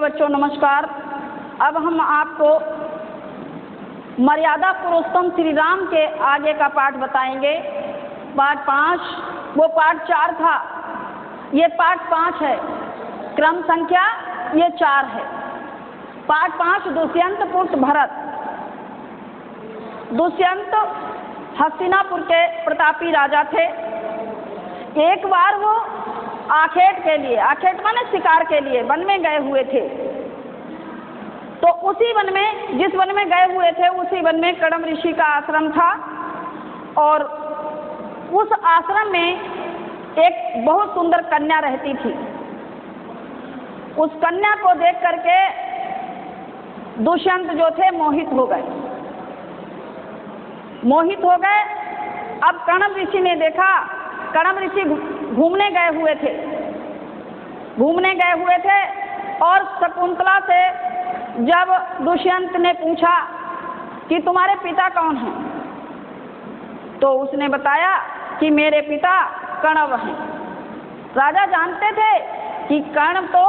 बच्चों नमस्कार। अब हम आपको मर्यादा पुरुषोत्तम श्री राम के आगे का पाठ बताएंगे। पाठ 5, वो पाठ 4 था, ये पाठ 5 है। क्रम संख्या ये 4 है। पाठ 5 दुष्यंत पुत्र भरत। दुष्यंत हस्तिनापुर के प्रतापी राजा थे। एक बार वो आखेट के लिए, आखेट माने शिकार के लिए वन में गए हुए थे। तो उसी वन में, जिस वन में गए हुए थे, उसी वन में कड़म ऋषि का आश्रम था और उस आश्रम में एक बहुत सुंदर कन्या रहती थी। उस कन्या को देख करके दुष्यंत जो थे मोहित हो गए। अब कड़म ऋषि ने देखा, कड़म ऋषि घूमने गए हुए थे और शकुंतला से जब दुष्यंत ने पूछा कि तुम्हारे पिता कौन हैं, तो उसने बताया कि मेरे पिता कण्व हैं। राजा जानते थे कि कण्व तो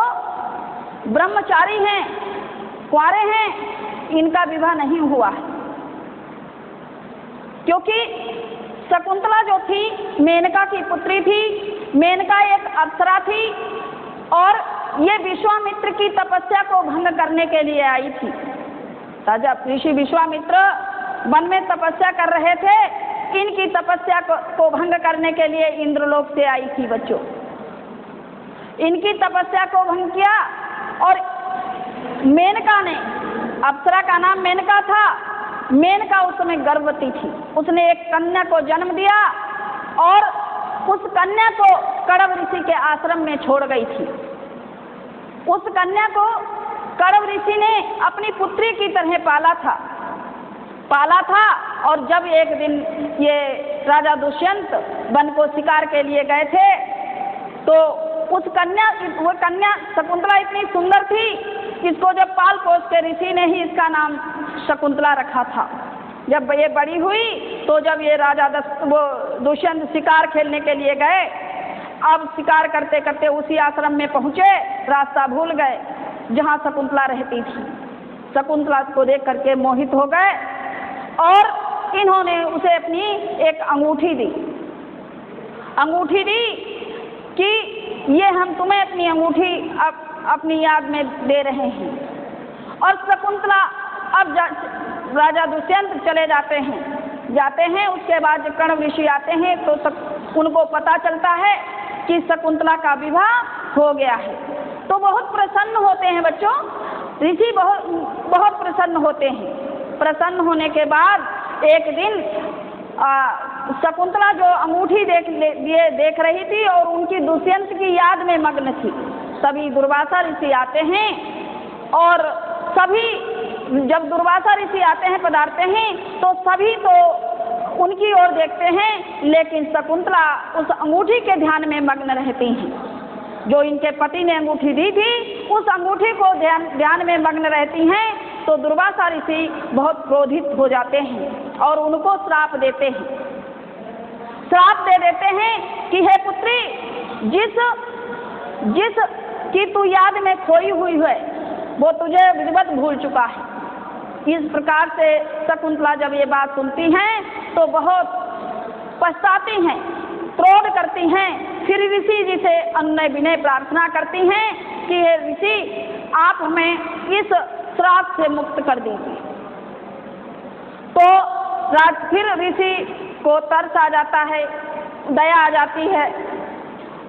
ब्रह्मचारी हैं, कुंवारे हैं, इनका विवाह नहीं हुआ है, क्योंकि शकुंतला जो थी मेनका की पुत्री थी। मेनका एक अप्सरा थी और ये विश्वामित्र की तपस्या को भंग करने के लिए आई थी। राजा ऋषि विश्वामित्र वन में तपस्या कर रहे थे, इनकी तपस्या को भंग करने के लिए इंद्रलोक से आई थी। बच्चों, इनकी तपस्या को भंग किया और मेनका ने, अप्सरा का नाम मेनका था, मेनका उस समय गर्भवती थी। उसने एक कन्या को जन्म दिया और उस कन्या को कण्व ऋषि के आश्रम में छोड़ गई थी। उस कन्या को कण्व ऋषि ने अपनी पुत्री की तरह पाला था और जब एक दिन ये राजा दुष्यंत वन को शिकार के लिए गए थे, तो वो कन्या शकुंतला इतनी सुंदर थी, इसको जब पाल पोस के ऋषि ने ही इसका नाम शकुंतला रखा था। जब ये बड़ी हुई तो जब ये राजा वो दुष्यंत शिकार खेलने के लिए गए, अब शिकार करते करते उसी आश्रम में पहुंचे, रास्ता भूल गए जहां शकुंतला रहती थी। शकुंतला को देख करके मोहित हो गए और इन्होंने उसे अपनी एक अंगूठी दी कि ये हम तुम्हें अपनी अंगूठी अपनी याद में दे रहे हैं। और शकुंतला, अब राजा दुष्यंत चले जाते हैं। उसके बाद जब कण्व ऋषि आते हैं तो उनको पता चलता है कि शकुंतला का विवाह हो गया है, तो बहुत प्रसन्न होते हैं। बच्चों, ऋषि बहुत प्रसन्न होते हैं। प्रसन्न होने के बाद एक दिन शकुंतला जो अंगूठी देख रही थी और उनकी दुष्यंत की याद में मग्न थी, तभी दुर्वासा ऋषि आते हैं और जब दुर्वासा ऋषि आते हैं, पधारते हैं, तो सभी तो उनकी ओर देखते हैं, लेकिन शकुंतला उस अंगूठी के ध्यान में मग्न रहती हैं। जो इनके पति ने अंगूठी दी थी, उस अंगूठी को ध्यान में मग्न रहती हैं। तो दुर्वासा ऋषि बहुत क्रोधित हो जाते हैं और उनको श्राप दे देते हैं कि हे पुत्री, जिस की तू याद में खोई हुई है, वो तुझे विधिवत भूल चुका है। इस प्रकार से शकुंतला जब ये बात सुनती हैं तो बहुत पछताती हैं, क्रोध करती हैं। फिर ऋषि जी से अनुनय विनय प्रार्थना करती हैं कि हे ऋषि, आप हमें इस श्राप से मुक्त कर दीजिए। तो फिर ऋषि को तरस आ जाता है, दया आ जाती है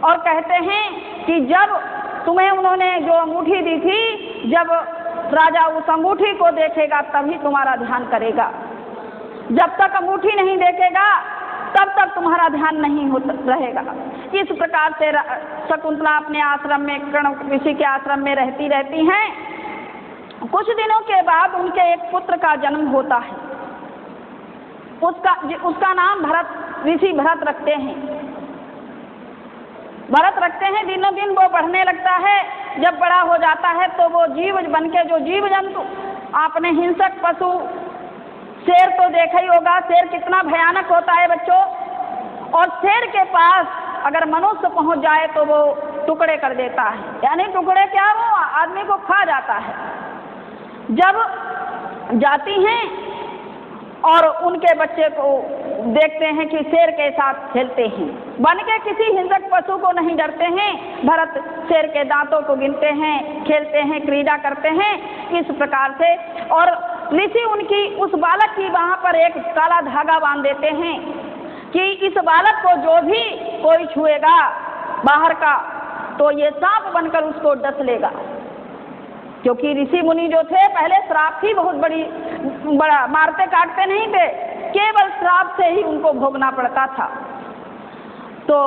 और कहते हैं कि जब तुम्हें उन्होंने जो अंगूठी दी थी, जब राजा उस अंगूठी को देखेगा तभी तुम्हारा ध्यान करेगा। जब तक अंगूठी नहीं देखेगा तब तक तुम्हारा ध्यान नहीं रहेगा। इस प्रकार से शकुंतला अपने आश्रम में, कण्व ऋषि के आश्रम में रहती हैं। कुछ दिनों के बाद उनके एक पुत्र का जन्म होता है। उसका नाम ऋषि भरत रखते हैं। दिनों दिन वो बढ़ने लगता है। जब बड़ा हो जाता है तो वो जीव बन के, जो जीव जंतु, आपने हिंसक पशु शेर तो देखा ही होगा, शेर कितना भयानक होता है बच्चों। और शेर के पास अगर मनुष्य पहुंच जाए तो वो टुकड़े कर देता है, यानी टुकड़े क्या, वो आदमी को खा जाता है। जब जाती हैं और उनके बच्चे को देखते हैं कि शेर के साथ खेलते हैं, बन के किसी हिंसक पशु को नहीं डरते हैं, भरत शेर के दांतों को गिनते हैं, खेलते हैं, क्रीड़ा करते हैं इस प्रकार से। और ऋषि उनकी उस बालक की वहाँ पर एक काला धागा बांध देते हैं कि इस बालक को जो भी कोई छुएगा बाहर का तो ये सांप बनकर उसको डस लेगा, क्योंकि ऋषि मुनि जो थे पहले श्राप ही बहुत बड़ा मारते काटते नहीं थे, केवल श्राप से ही उनको भोगना पड़ता था। तो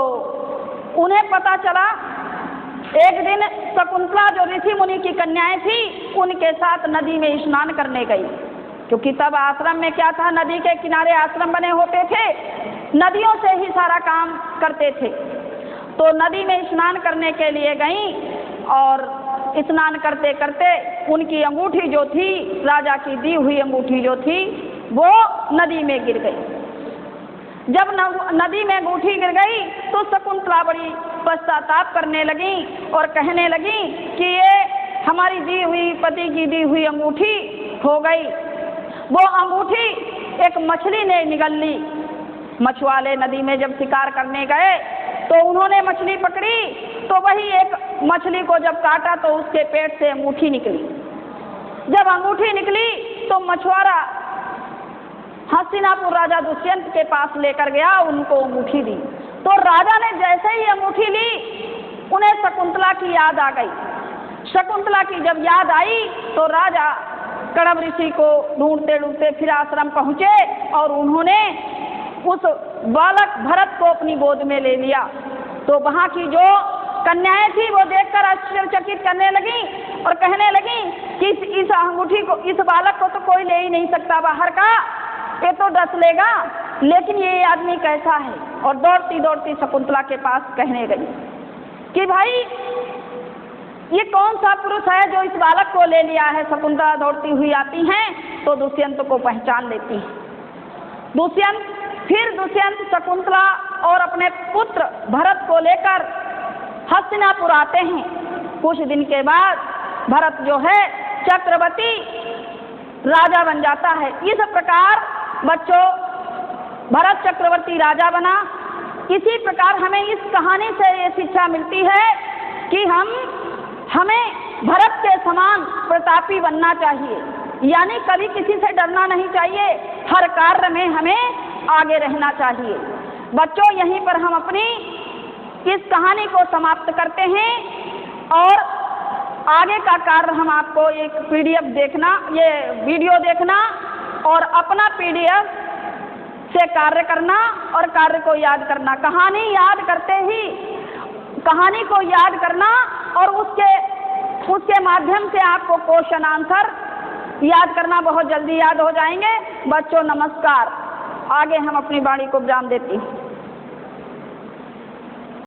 उन्हें पता चला, एक दिन शकुंतला जो ऋषि मुनि की कन्याएं थी उनके साथ नदी में स्नान करने गई, क्योंकि तब आश्रम में क्या था, नदी के किनारे आश्रम बने होते थे, नदियों से ही सारा काम करते थे। तो नदी में स्नान करने के लिए गई और स्नान करते करते उनकी अंगूठी जो थी, राजा की दी हुई अंगूठी जो थी, वो नदी में गिर गई। जब नदी में अंगूठी गिर गई तो शकुंतला बड़ी पश्चाताप करने लगी और कहने लगी कि ये हमारी दी हुई, पति की दी हुई अंगूठी खो गई। वो अंगूठी एक मछली ने निगल ली। मछुआरे नदी में जब शिकार करने गए तो उन्होंने मछली पकड़ी, तो वही एक मछली को जब काटा तो उसके पेट से अंगूठी निकली। जब अंगूठी निकली तो मछुआरा हस्तिनापुर राजा दुष्यंत के पास लेकर गया, उनको अंगूठी दी। तो राजा ने जैसे ही अंगूठी ली, उन्हें शकुंतला की याद आ गई। शकुंतला की जब याद आई तो राजा कड़व ऋषि को ढूंढते ढूंढते फिर आश्रम पहुंचे और उन्होंने उस बालक भरत को अपनी गोद में ले लिया। तो वहां की जो कन्याएं थी वो देखकर आश्चर्यचकित करने लगी और कहने लगी कि इस अंगूठी को, इस बालक को तो कोई ले ही नहीं सकता बाहर का, ये तो डस लेगा, लेकिन ये आदमी कैसा है। और दौड़ती दौड़ती शकुंतला के पास कहने गई कि भाई ये कौन सा पुरुष है जो इस बालक को ले लिया है। शकुंतला दौड़ती हुई आती हैं तो दुष्यंत को पहचान लेती है। दुष्यंत शकुंतला और अपने पुत्र भरत को लेकर हस्तिनापुर आते हैं। कुछ दिन के बाद भरत जो है चक्रवर्ती राजा बन जाता है। इस प्रकार बच्चों भरत चक्रवर्ती राजा बना। इसी प्रकार हमें इस कहानी से ये शिक्षा मिलती है कि हमें भरत के समान प्रतापी बनना चाहिए, यानी कभी किसी से डरना नहीं चाहिए, हर कार्य में हमें आगे रहना चाहिए। बच्चों यहीं पर हम अपनी इस कहानी को समाप्त करते हैं और आगे का कार्य हम आपको एक PDF देखना, ये वीडियो देखना और अपना PDF से कार्य करना और कार्य को याद करना। कहानी याद करते ही कहानी को याद करना और उसके माध्यम से आपको क्वेश्चन आंसर याद करना बहुत जल्दी याद हो जाएंगे। बच्चों नमस्कार, आगे हम अपनी वाणी को विराम देते हैं।